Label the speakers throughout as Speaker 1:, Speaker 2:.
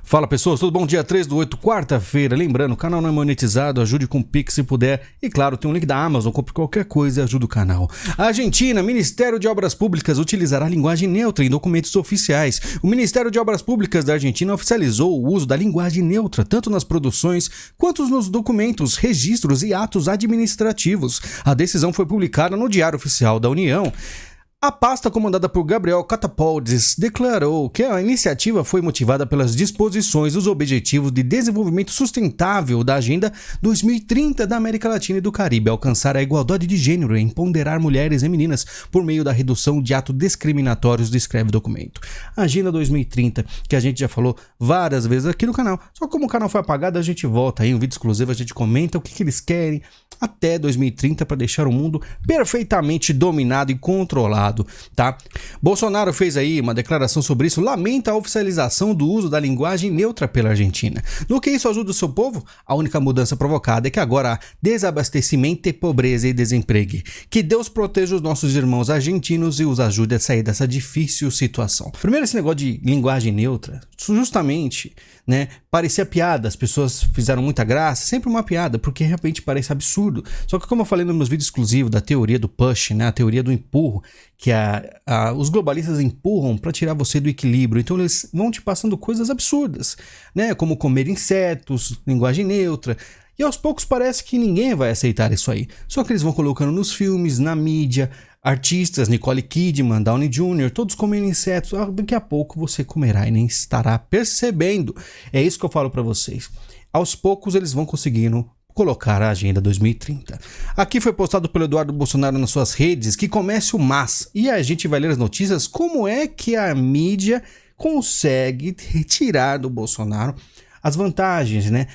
Speaker 1: Fala pessoas, tudo bom? Dia 3/8, quarta-feira. Lembrando, o canal não é monetizado, ajude com o Pix se puder. E claro, tem um link da Amazon, compre qualquer coisa e ajude o canal. A Argentina, Ministério de Obras Públicas utilizará linguagem neutra em documentos oficiais. O Ministério de Obras Públicas da Argentina oficializou o uso da linguagem neutra, tanto nas produções quanto nos documentos, registros e atos administrativos. A decisão foi publicada no Diário Oficial da União. A pasta comandada por Gabriel Catapoldes declarou que a iniciativa foi motivada pelas disposições dos Objetivos de Desenvolvimento Sustentável da Agenda 2030 da América Latina e do Caribe, alcançar a igualdade de gênero e empoderar mulheres e meninas por meio da redução de atos discriminatórios, descreve o documento. A Agenda 2030, que a gente já falou várias vezes aqui no canal, só como o canal foi apagado, a gente volta aí, um vídeo exclusivo, a gente comenta o que eles querem até 2030 para deixar o mundo perfeitamente dominado e controlado, tá? Bolsonaro fez aí uma declaração sobre isso, lamenta a oficialização do uso da linguagem neutra pela Argentina. No que isso ajuda o seu povo? A única mudança provocada é que agora há desabastecimento, pobreza e desemprego. Que Deus proteja os nossos irmãos argentinos e os ajude a sair dessa difícil situação. Primeiro, esse negócio de linguagem neutra, justamente, né, parecia piada, as pessoas fizeram muita graça, sempre uma piada, porque realmente parece absurdo. Só que como eu falei nos meus vídeos exclusivos da teoria do push, né, a teoria do empurro, que os globalistas empurram para tirar você do equilíbrio, então eles vão te passando coisas absurdas, né, como comer insetos, linguagem neutra, e aos poucos parece que ninguém vai aceitar isso aí. Só que eles vão colocando nos filmes, na mídia, artistas, Nicole Kidman, Downey Jr., todos comendo insetos. Daqui a pouco você comerá e nem estará percebendo. É isso que eu falo para vocês. Aos poucos eles vão conseguindo colocar a Agenda 2030. Aqui foi postado pelo Eduardo Bolsonaro nas suas redes que comece o MAS. E a gente vai ler as notícias, como é que a mídia consegue retirar do Bolsonaro as vantagens, né,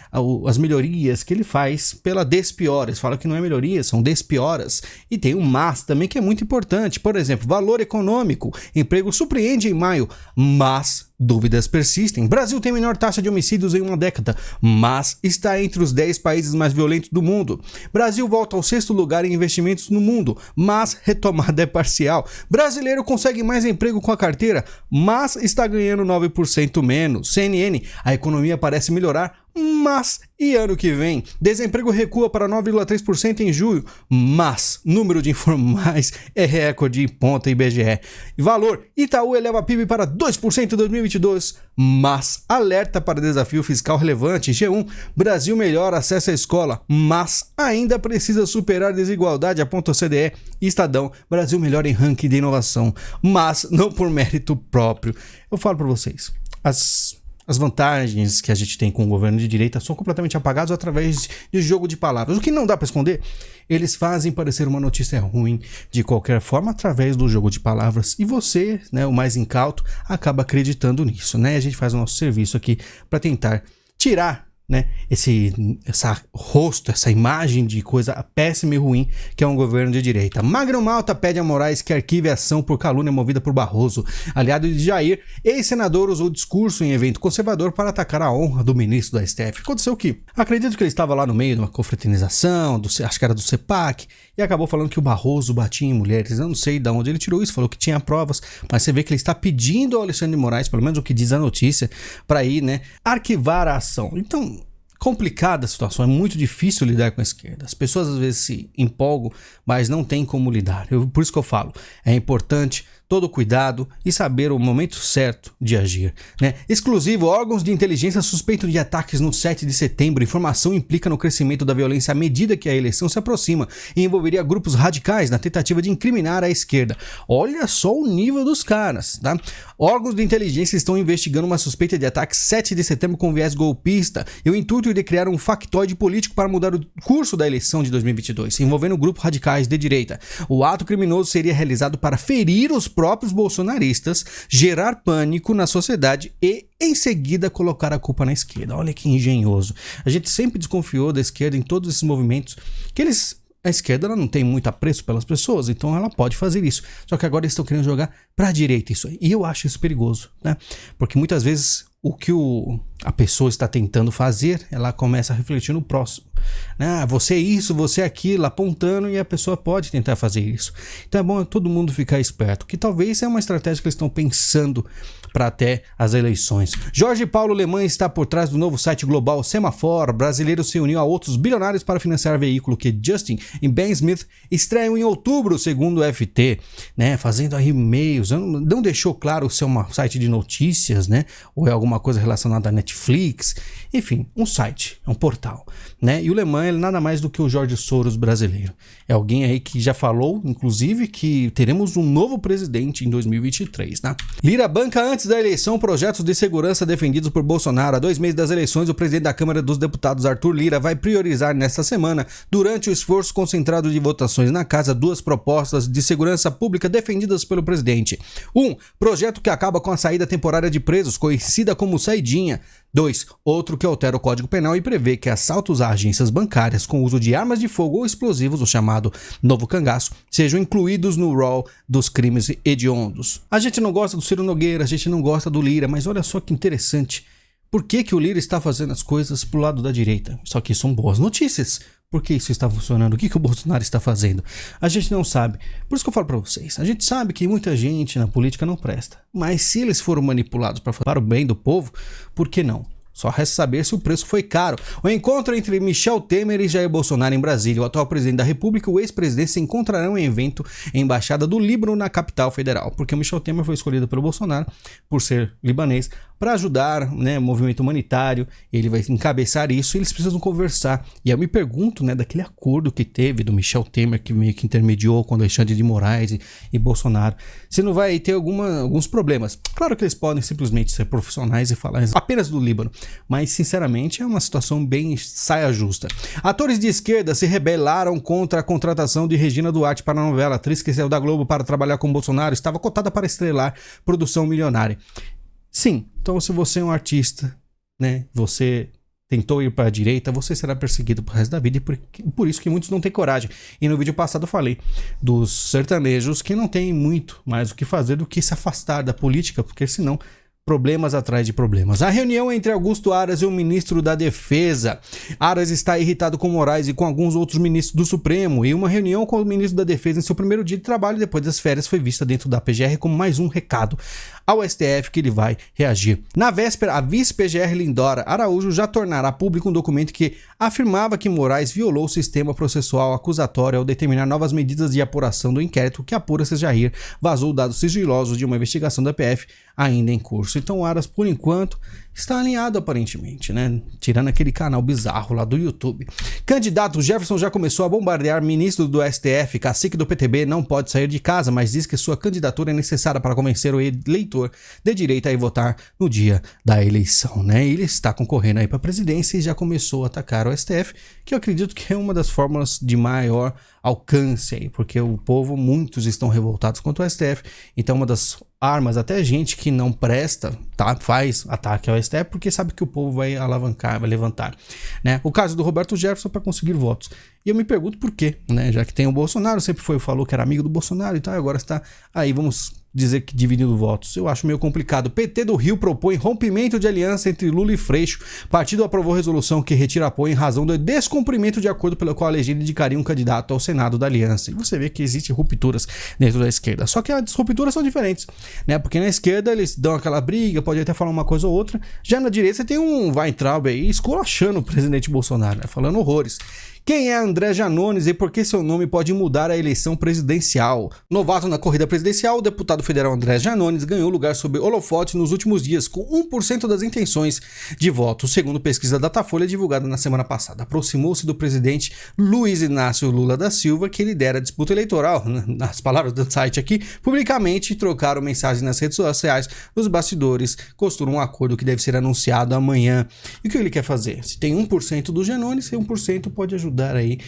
Speaker 1: as melhorias que ele faz pela Despioras. Fala que não é melhoria, são Despioras. E tem o MAS também, que é muito importante. Por exemplo, valor econômico. Emprego surpreende em maio, mas dúvidas persistem. Brasil tem a menor taxa de homicídios em uma década, mas está entre os 10 países mais violentos do mundo. Brasil volta ao 6º lugar em investimentos no mundo, mas retomada é parcial. Brasileiro consegue mais emprego com a carteira, mas está ganhando 9% menos. CNN, a economia parece melhorar, mas e ano que vem? Desemprego recua para 9,3% em julho, mas número de informais é recorde em ponta IBGE. Valor, Itaú eleva PIB para 2% em 2022, mas alerta para desafio fiscal relevante. G1, Brasil melhora acesso à escola, mas ainda precisa superar desigualdade, aponta o CDE. Estadão, Brasil melhora em ranking de inovação, mas não por mérito próprio. Eu falo para vocês, as vantagens que a gente tem com o governo de direita são completamente apagadas através de jogo de palavras. O que não dá para esconder, eles fazem parecer uma notícia ruim de qualquer forma através do jogo de palavras. E você, né, o mais incauto, acaba acreditando nisso, né? A gente faz o nosso serviço aqui para tentar tirar, né, essa imagem de coisa péssima e ruim que é um governo de direita. Magno Malta pede a Moraes que arquive a ação por calúnia movida por Barroso. Aliado de Jair, ex-senador usou discurso em evento conservador para atacar a honra do ministro da STF. Aconteceu o quê? Acredito que ele estava lá no meio de uma confraternização, acho que era do CEPAC, e acabou falando que o Barroso batia em mulheres. Eu não sei de onde ele tirou isso, falou que tinha provas, mas você vê que ele está pedindo ao Alexandre de Moraes, pelo menos o que diz a notícia, para ir, né, arquivar a ação. Então, complicada a situação, é muito difícil lidar com a esquerda. As pessoas às vezes se empolgam, mas não tem como lidar. Por isso que eu falo, é importante todo cuidado e saber o momento certo de agir, né? Exclusivo, órgãos de inteligência suspeitam de ataques no 7 de setembro. Informação implica no crescimento da violência à medida que a eleição se aproxima e envolveria grupos radicais na tentativa de incriminar a esquerda. Olha só o nível dos caras, tá? Órgãos de inteligência estão investigando uma suspeita de ataque 7 de setembro com viés golpista e o intuito de criar um factoide político para mudar o curso da eleição de 2022, envolvendo grupos radicais de direita. O ato criminoso seria realizado para ferir os próprios bolsonaristas, gerar pânico na sociedade e, em seguida, colocar a culpa na esquerda. Olha que engenhoso. A gente sempre desconfiou da esquerda em todos esses movimentos, que a esquerda ela não tem muito apreço pelas pessoas, então ela pode fazer isso. Só que agora eles estão querendo jogar para a direita isso aí. E eu acho isso perigoso, né? Porque muitas vezes o que a pessoa está tentando fazer, ela começa a refletir no próximo. né? Você é isso, você é aquilo, apontando, e a pessoa pode tentar fazer isso. Então é bom todo mundo ficar esperto, que talvez é uma estratégia que eles estão pensando para até as eleições. Jorge Paulo Lemann está por trás do novo site global Semafor. Brasileiro se uniu a outros bilionários para financiar veículo que Justin e Ben Smith estreiam em outubro, segundo o FT, né? Fazendo aí e-mails. Não deixou claro se é um site de notícias, né? Ou é alguma coisa relacionada à Netflix. Enfim, um site, um portal, né? E o Lemann é nada mais do que o Jorge Soros brasileiro. É alguém aí que já falou, inclusive, que teremos um novo presidente em 2023, né? Lira banca antes da eleição projetos de segurança defendidos por Bolsonaro. Há 2 meses das eleições, o presidente da Câmara dos Deputados, Arthur Lira, vai priorizar nesta semana, durante o esforço concentrado de votações na casa, 2 propostas de segurança pública defendidas pelo presidente. 1. Projeto que acaba com a saída temporária de presos, conhecida como saidinha. 2. Outro que altera o Código Penal e prevê que assaltos a agências bancárias com uso de armas de fogo ou explosivos, o chamado novo cangaço, sejam incluídos no rol dos crimes hediondos. A gente não gosta do Ciro Nogueira, a gente não gosta do Lira, mas olha só que interessante. Por que o Lira está fazendo as coisas pro lado da direita? Só que são boas notícias. Por que isso está funcionando? O que o Bolsonaro está fazendo? A gente não sabe. Por isso que eu falo para vocês. A gente sabe que muita gente na política não presta. Mas se eles foram manipulados para o bem do povo, por que não? Só resta saber se o preço foi caro. O encontro entre Michel Temer e Jair Bolsonaro em Brasília, o atual presidente da República e o ex-presidente se encontrarão em evento em Embaixada do Líbano na capital federal. Porque o Michel Temer foi escolhido pelo Bolsonaro, por ser libanês, para ajudar, né, o movimento humanitário. Ele vai encabeçar isso e eles precisam conversar. E eu me pergunto, né, daquele acordo que teve do Michel Temer, que meio que intermediou com Alexandre de Moraes e Bolsonaro, se não vai ter alguns problemas. Claro que eles podem simplesmente ser profissionais e falar apenas do Líbano, mas sinceramente é uma situação bem saia justa. Atores de esquerda se rebelaram contra a contratação de Regina Duarte para a novela. A atriz que saiu da Globo para trabalhar com Bolsonaro estava cotada para estrelar Produção Milionária. Sim, então se você é um artista, né, você tentou ir para a direita, você será perseguido pro resto da vida, e por isso que muitos não têm coragem. E no vídeo passado eu falei dos sertanejos que não têm muito mais o que fazer do que se afastar da política, porque senão problemas atrás de problemas. A reunião entre Augusto Aras e o ministro da Defesa. Aras está irritado com Moraes e com alguns outros ministros do Supremo, e uma reunião com o ministro da Defesa em seu primeiro dia de trabalho depois das férias foi vista dentro da PGR como mais um recado ao STF que ele vai reagir. Na véspera, a vice-PGR Lindora Araújo já tornará público um documento que afirmava que Moraes violou o sistema processual acusatório ao determinar novas medidas de apuração do inquérito que apura se Jair vazou dados sigilosos de uma investigação da PF ainda em curso. Então o Aras, por enquanto, está alinhado aparentemente, né? Tirando aquele canal bizarro lá do YouTube. Candidato Jefferson já começou a bombardear ministro do STF. Cacique do PTB não pode sair de casa, mas diz que sua candidatura é necessária para convencer o eleitor de direita a ir votar no dia da eleição, né? Ele está concorrendo aí para a presidência e já começou a atacar o STF, que eu acredito que é uma das fórmulas de maior alcance aí, porque o povo, muitos estão revoltados contra o STF, então uma das armas, até gente que não presta, tá, faz ataque ao STF porque sabe que o povo vai alavancar, vai levantar, né? O caso do Roberto Jefferson para conseguir votos. E eu me pergunto por quê, né? Já que tem o Bolsonaro, sempre falou que era amigo do Bolsonaro e tal, agora está aí, vamos dizer que dividindo votos. Eu acho meio complicado. PT do Rio propõe rompimento de aliança entre Lula e Freixo. Partido aprovou resolução que retira apoio em razão do descumprimento de acordo pelo qual a legenda indicaria um candidato ao Senado da aliança. E você vê que existem rupturas dentro da esquerda. Só que as rupturas são diferentes, né? Porque na esquerda eles dão aquela briga, pode até falar uma coisa ou outra. Já na direita você tem um Weintraub aí esculachando o presidente Bolsonaro, né? Falando horrores. Quem é André Janones e por que seu nome pode mudar a eleição presidencial? Novato na corrida presidencial, o deputado federal André Janones ganhou lugar sob holofote nos últimos dias, com 1% das intenções de voto, segundo pesquisa Datafolha divulgada na semana passada. Aproximou-se do presidente Luiz Inácio Lula da Silva, que lidera a disputa eleitoral. Nas palavras do site aqui, publicamente trocaram mensagens nas redes sociais. Nos bastidores, costuram um acordo que deve ser anunciado amanhã. E o que ele quer fazer? Se tem 1% do Janones, 1% pode ajudar ajudar aí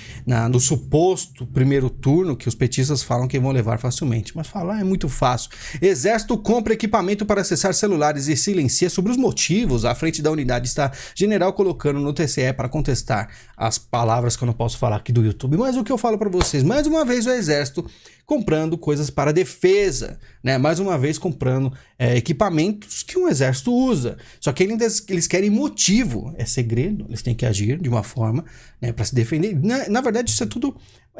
Speaker 1: no suposto primeiro turno que os petistas falam que vão levar facilmente. Mas falar é muito fácil. Exército compra equipamento para acessar celulares e silencia sobre os motivos. À frente da unidade está general colocando no TCE para contestar as palavras que eu não posso falar aqui do YouTube. Mas o que eu falo para vocês, mais uma vez o Exército comprando coisas para defesa, né? Mais uma vez comprando equipamentos que um exército usa. Só que eles querem motivo, é segredo, eles têm que agir de uma forma, né, para se defender. Na verdade, isso é tudo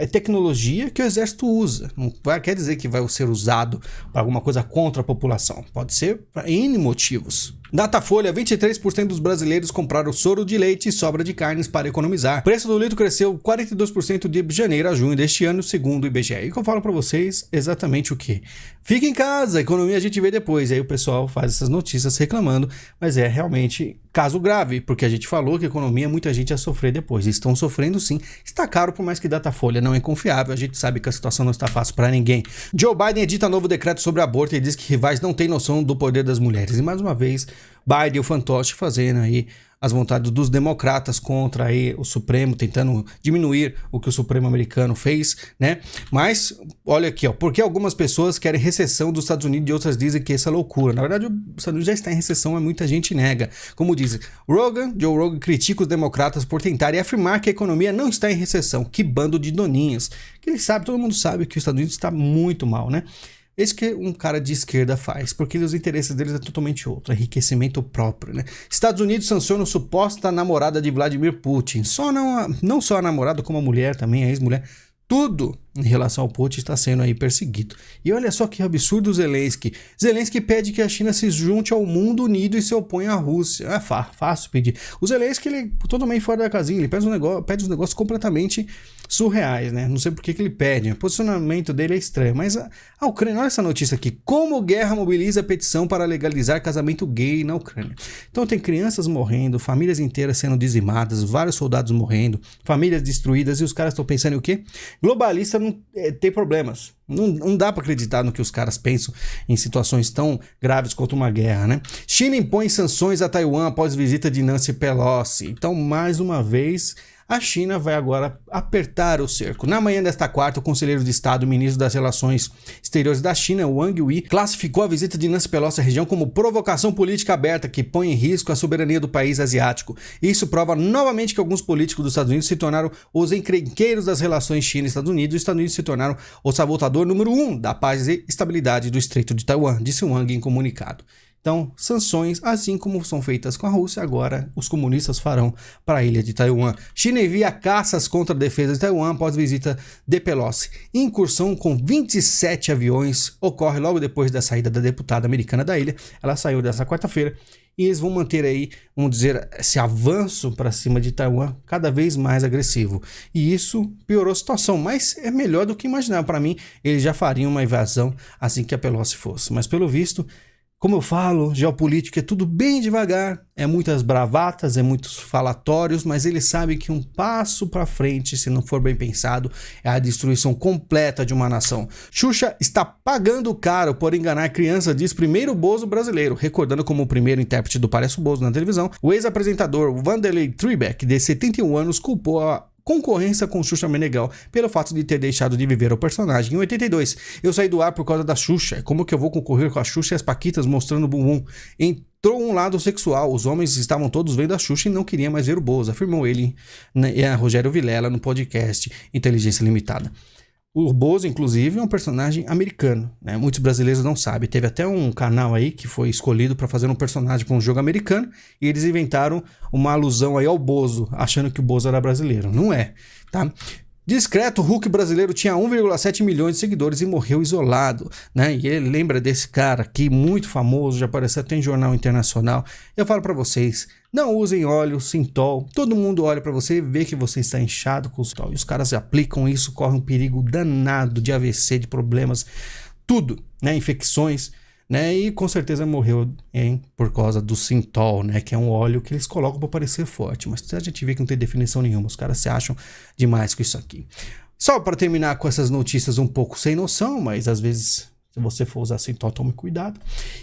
Speaker 1: tecnologia que o exército usa. Não quer dizer que vai ser usado para alguma coisa contra a população. Pode ser para N motivos. Datafolha: 23% dos brasileiros compraram soro de leite e sobra de carnes para economizar. O preço do litro cresceu 42% de janeiro a junho deste ano, segundo o IBGE. E o que eu falo para vocês exatamente o que? Fica em casa, a economia a gente vê depois. E aí o pessoal faz essas notícias reclamando, mas é realmente caso grave, porque a gente falou que a economia muita gente ia sofrer depois. Eles estão sofrendo sim. Está caro, por mais que Datafolha não é confiável. A gente sabe que a situação não está fácil para ninguém. Joe Biden edita novo decreto sobre aborto e diz que rivais não têm noção do poder das mulheres. E mais uma vez, Biden e o fantoche fazendo aí as vontades dos democratas contra aí o Supremo, tentando diminuir o que o Supremo americano fez, né? Mas, olha aqui, ó, porque algumas pessoas querem recessão dos Estados Unidos e outras dizem que essa é loucura. Na verdade, os Estados Unidos já está em recessão, mas muita gente nega. Como diz Joe Rogan critica os democratas por tentarem afirmar que a economia não está em recessão. Que bando de doninhas. Que ele sabe, todo mundo sabe que os Estados Unidos está muito mal, né? Isso que um cara de esquerda faz, porque os interesses deles é totalmente outro, enriquecimento próprio, né? Estados Unidos sanciona a suposta namorada de Vladimir Putin. Não só a namorada, como a mulher também, a ex-mulher. Tudo em relação ao Putin está sendo aí perseguido. E olha só que absurdo o Zelensky. Zelensky pede que a China se junte ao mundo unido e se oponha à Rússia. É fácil pedir. O Zelensky, ele é totalmente fora da casinha. Ele pede uns negócios completamente surreais, né? Não sei por que ele pede. O posicionamento dele é estranho. Mas a Ucrânia, olha essa notícia aqui. Como guerra mobiliza a petição para legalizar casamento gay na Ucrânia. Então tem crianças morrendo, famílias inteiras sendo dizimadas, vários soldados morrendo, famílias destruídas, e os caras estão pensando em o quê? Globalista não tem problemas. Não dá para acreditar no que os caras pensam em situações tão graves quanto uma guerra, né? China impõe sanções a Taiwan após visita de Nancy Pelosi. Então, mais uma vez, a China vai agora apertar o cerco. Na manhã desta quarta, o conselheiro de Estado, ministro das Relações Exteriores da China, Wang Yi, classificou a visita de Nancy Pelosi à região como provocação política aberta que põe em risco a soberania do país asiático. Isso prova novamente que alguns políticos dos Estados Unidos se tornaram os encrenqueiros das relações China e Estados Unidos. Os Estados Unidos se tornaram o sabotador número 1 da paz e estabilidade do Estreito de Taiwan, disse Wang em comunicado. Então, sanções, assim como são feitas com a Rússia, agora os comunistas farão para a ilha de Taiwan. China envia caças contra a defesa de Taiwan após visita de Pelosi. Incursão com 27 aviões ocorre logo depois da saída da deputada americana da ilha. Ela saiu dessa quarta-feira e eles vão manter aí, vamos dizer, esse avanço para cima de Taiwan cada vez mais agressivo. E isso piorou a situação, mas é melhor do que imaginava. Para mim, eles já fariam uma invasão assim que a Pelosi fosse. Mas pelo visto, como eu falo, geopolítica é tudo bem devagar, é muitas bravatas, é muitos falatórios, mas ele sabe que um passo para frente, se não for bem pensado, é a destruição completa de uma nação. Xuxa está pagando caro por enganar criança, diz primeiro Bozo brasileiro, recordando como o primeiro intérprete do Parece o Bozo na televisão. O ex-apresentador Vanderlei Tribeck, de 71 anos, culpou a concorrência com Xuxa Meneghel pelo fato de ter deixado de viver o personagem. Em 82, eu saí do ar por causa da Xuxa. Como que eu vou concorrer com a Xuxa e as paquitas mostrando o bumbum? Entrou um lado sexual. Os homens estavam todos vendo a Xuxa e não queriam mais ver o Bozo, afirmou ele, né, e a Rogério Vilela no podcast Inteligência Limitada. O Bozo, inclusive, é um personagem americano, né? Muitos brasileiros não sabem. Teve até um canal aí que foi escolhido para fazer um personagem para um jogo americano e eles inventaram uma alusão aí ao Bozo, achando que o Bozo era brasileiro. Não é, tá? Discreto, Hulk brasileiro tinha 1,7 milhões de seguidores e morreu isolado, né? E ele lembra desse cara aqui, muito famoso, já apareceu até em jornal internacional. Eu falo para vocês, não usem óleo Sintol. Todo mundo olha para você e vê que você está inchado com o Sintol. E os caras aplicam isso, correm um perigo danado de AVC, de problemas, tudo, né? Infecções, né? E com certeza morreu por causa do Sintol, né? Que é um óleo que eles colocam para parecer forte. Mas a gente vê que não tem definição nenhuma. Os caras se acham demais com isso aqui. Só para terminar com essas notícias um pouco sem noção, mas às vezes, se você for usar Sintol, tome cuidado.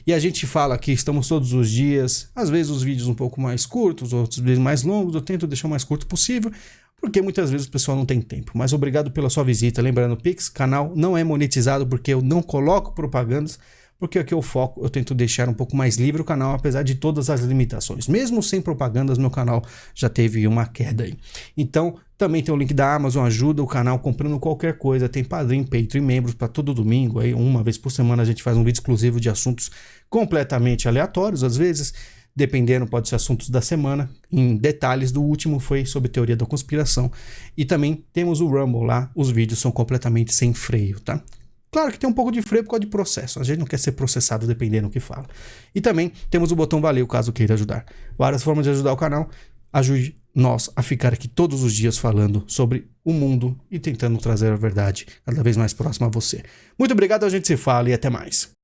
Speaker 1: E a gente fala aqui, estamos todos os dias, às vezes os vídeos um pouco mais curtos, outros vezes mais longos, eu tento deixar o mais curto possível, porque muitas vezes o pessoal não tem tempo. Mas obrigado pela sua visita. Lembrando, Pix, canal não é monetizado porque eu não coloco propagandas, porque aqui eu foco, eu tento deixar um pouco mais livre o canal, apesar de todas as limitações. Mesmo sem propagandas, meu canal já teve uma queda aí. Então, também tem o link da Amazon, ajuda o canal comprando qualquer coisa. Tem Padrim, Patreon e membros para todo domingo. Aí, uma vez por semana a gente faz um vídeo exclusivo de assuntos completamente aleatórios, às vezes, dependendo, pode ser assuntos da semana. Em detalhes, do último foi sobre teoria da conspiração. E também temos o Rumble lá, os vídeos são completamente sem freio, tá? Claro que tem um pouco de freio por causa de processo. A gente não quer ser processado dependendo do que fala. E também temos o botão valeu caso queira ajudar. Várias formas de ajudar o canal. Ajude nós a ficar aqui todos os dias falando sobre o mundo e tentando trazer a verdade cada vez mais próxima a você. Muito obrigado, a gente se fala e até mais.